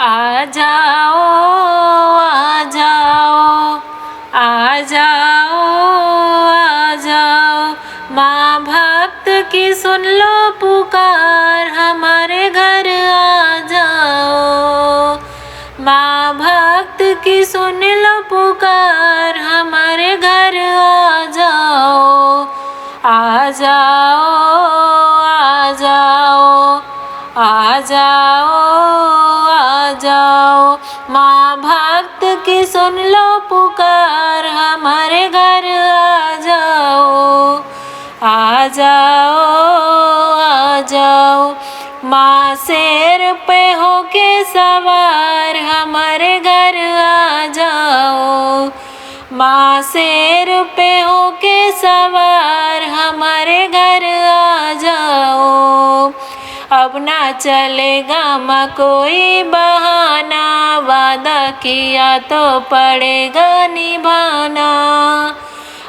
आ जाओ आ जाओ आ जाओ आ जाओ, माँ भक्त की सुन लो पुकार, हमारे घर आ जाओ। माँ भक्त की सुन लो पुकार, हमारे घर आ जाओ। आ जाओ आ जाओ आ जाओ आ जाओ, माँ भक्त की सुन लो पुकार, हमारे घर आ जाओ। आ जाओ आ जाओ, माँ शेर पे होके सवार, हमारे घर आ जाओ। माँ शेर पे होके सवार, हमारे घर आ जाओ। अब ना चलेगा माँ कोई बहाना, वादा किया तो पड़ेगा निभाना।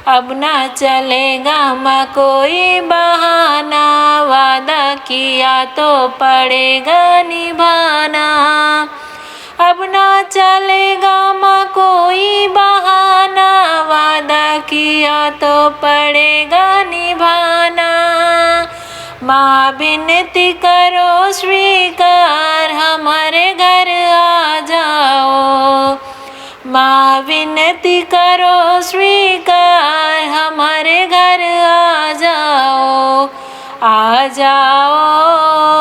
अब ना चलेगा माँ कोई बहाना, वादा किया तो पड़ेगा निभाना। अब ना चलेगा माँ कोई बहाना, वादा किया तो पड़ेगा निभाना। माँ विनती करो स्वीकार, हमारे घर आ जाओ। माँ विनती करो स्वीकार, हमारे घर आ जाओ। आ जाओ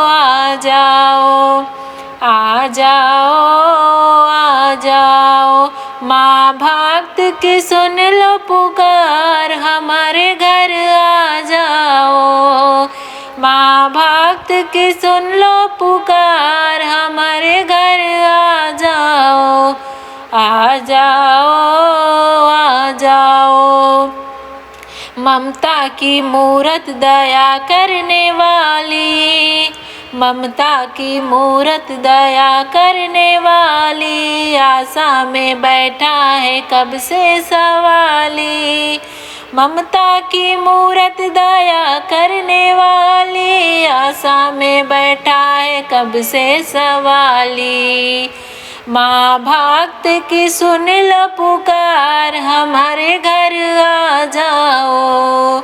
आ जाओ आ जाओ आ जाओ, माँ भक्त की सुन लो पुकार, हमारे घर आ जाओ। माँ भक्त की सुन लो पुकार, हमारे घर आ जाओ। आ जाओ आ जाओ, ममता की मूरत दया करने वाली, ममता की मूरत दया करने वाली, आशा में बैठा है कब से सवाली। ममता की मूरत दया करने वाली, आशा में बैठा है कब से सवाली। माँ भक्त की सुन लो पुकार, हमारे घर आ जाओ।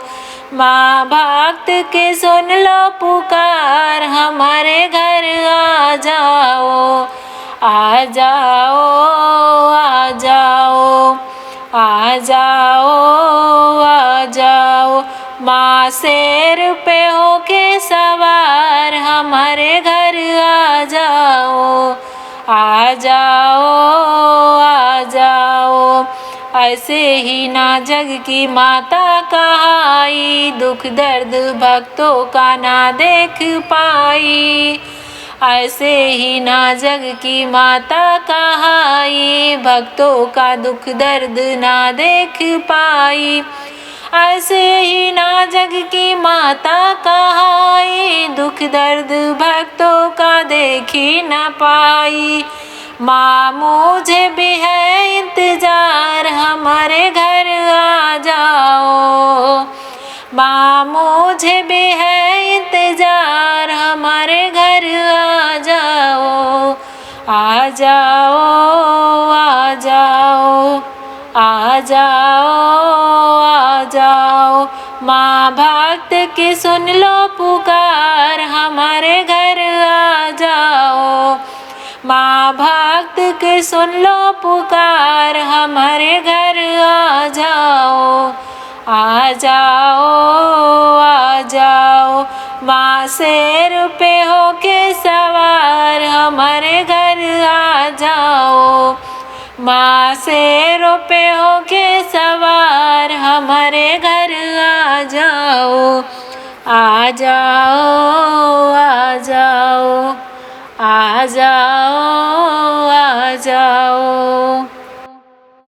माँ भक्त की सुन लो पुकार, हमारे घर आ जाओ। आ जाओ आ जाओ आ जाओ आ जाओ, माँ शेर पे होके सवार, हमारे घर आ जाओ। आ जाओ आ जाओ, ऐसे ही ना जग की माता कहाई, दुख दर्द भक्तों का ना देख पाई। ऐसे ही ना जग की माता कहाई, भक्तों का दुख दर्द ना देख पाई। ऐसे ही ना जग की माता कहाई, दुख दर्द भक्तों का देखी न पाई। माँ मुझे भी है इंतजार, हमारे घर आ जाओ। माँ मुझे भी है इंतजार, हमारे घर आ जाओ। आ जाओ आ जाओ आ जाओ आ जाओ, माँ भक्त की सुन लो पुकार, हमारे घर आ जाओ। माँ भक्त की सुन लो पुकार, हमारे घर आ जाओ। आ जाओ आ जाओ, माँ शेर पे होके सवार, हमारे घर आ जाओ। माँ शेरों पे होके सवार, हमारे घर आ जाओ। आ जाओ